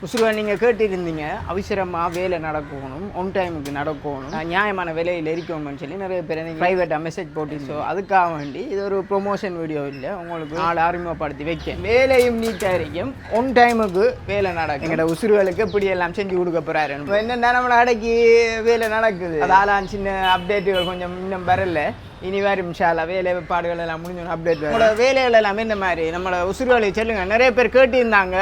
உசுருவா நீங்கள் கேட்டிருந்தீங்க அவசரமாக வேலை நடக்கணும், ஒன் டைமுக்கு நடக்கணும், நியாயமான விலையில் இருக்கணும்னு சொல்லி நிறைய பேர் எனக்கு ப்ரைவேட்டாக மெசேஜ் போட்டு. ஸோ அதுக்காக வேண்டி இது ஒரு ப்ரொமோஷன் வீடியோ இல்லை, உங்களுக்கு நாலு அறிமுகப்படுத்தி வைக்க. வேலையும் நீட்டாக இருக்கும், ஒன் டைமுக்கு வேலை நடக்கும். எங்களோட உசுறுகளுக்கு இப்படி எல்லாம் செஞ்சு கொடுக்க போகிறாரு. என்னென்னா நம்மளை அடக்கி வேலை நடக்குது, அதால சின்ன அப்டேட்டுகள் கொஞ்சம் இன்னும் வரல. இனி வரும் இன்ஷால்லா வேலைப்பாடுகள் எல்லாம் முடிஞ்சோம் அப்டேட். நம்மளோட வேலைகள் எல்லாமே இந்த மாதிரி நம்மளோட உசுறுகளை சொல்லுங்க. நிறைய பேர் கேட்டிருந்தாங்க.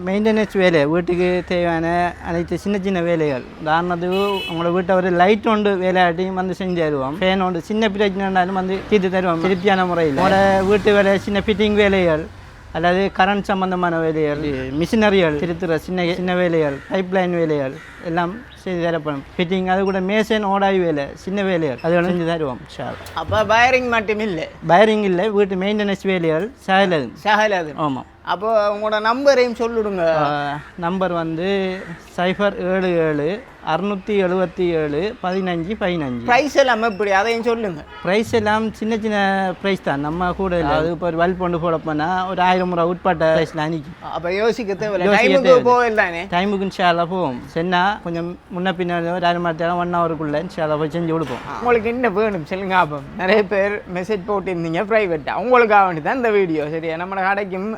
மெயின்டெனன்ஸ் வேலை, வீட்டுக்கு தேவையான அனைத்து சின்ன சின்ன வேலைகள். உதாரணத்துக்கு உங்களோட வீட்டை ஒரு லைட் ஒன்று வேலையாட்டியும் வந்து செஞ்சு தருவோம். ஃபேன் ஒன்று சின்ன பிரச்சனைனாலும் வந்து தீர்த்து தருவோம் திருப்தியான முறையில். உங்களோட வீட்டு வேலை, சின்ன ஃபிட்டிங் வேலைகள் அல்லது கரண்ட் சம்பந்தமான வேலைகள், மிஷினரிகள் திருத்துற சின்ன சின்ன வேலைகள், பைப்லைன் வேலைகள் எல்லாம் செய்து தரப்படும். ஃபிட்டிங், அது கூட மேசன் ஓடாய் வேலை, சின்ன வேலைகள் அதெல்லாம் செஞ்சு தருவோம். அப்போ பயரிங் மட்டும் இல்லை, பயரிங் இல்லை, வீட்டு மெயின்டெனன்ஸ் வேலைகள் சகலது. ஆமாம். அப்போ உங்களோட நம்பரையும் சொல்லிடுங்க. நம்பர் வந்து 077 677 1515. ப்ரைஸ் எல்லாம் எப்படி அதையும் சொல்லுங்க. ப்ரைஸ் எல்லாம் சின்ன சின்ன ப்ரைஸ் தான், நம்ம கூட இல்லை. அது இப்போ ஒரு வல்ப் ஒன்று போட போனால் ஒரு 1000 ரூபா உட்பட்ட ப்ரைஸில் அன்றைக்கி. அப்போ யோசிக்க தேவையில்லை, டைமுக்கு போகல தானே. டைமுக்கு இன்ஷால்லா போவோம். சென்னா கொஞ்சம் முன்ன பின்ன ஒரு 1/2 மணி நேரம் 1 ஹவருக்குள்ளே இன்ஷால்லா போய் செஞ்சு கொடுப்போம். உங்களுக்கு என்ன வேணும் சொல்லுங்க. அப்போ நிறைய பேர் மெசேஜ் போட்டிருந்தீங்க ப்ரைவேட்டாக, உங்களுக்காக வேண்டி தான் இந்த வீடியோ. சரியா, நம்ம கடைக்கும்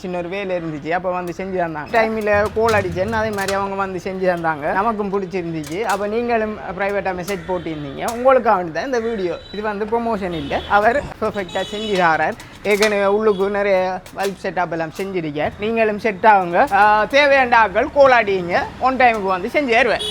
சின்ன ஒரு வேலை இருந்துச்சு, அப்போ வந்து செஞ்சு தந்தாங்க. டைமில் கோல் அடிச்சேன்னு அதே மாதிரி அவங்க வந்து செஞ்சு தந்தாங்க, நமக்கும் பிடிச்சிருந்துச்சு. அப்போ நீங்களும் ப்ரைவேட்டாக மெசேஜ் போட்டிருந்தீங்க, உங்களுக்காக வேண்டி தான் இந்த வீடியோ. இது வந்து ப்ரொமோஷன் இல்லை, அவர் பெர்ஃபெக்டாக செஞ்சு தரார். ஏற்கனவே உள்ளுக்கு நிறைய பல்ப் செட்டப் எல்லாம் செஞ்சிருக்கார். நீங்களும் செட் ஆகுங்க, தேவையான ஆட்கள் கோல் அடிங்க, ஒன் டைமுக்கு வந்து செஞ்சு தருவேன்.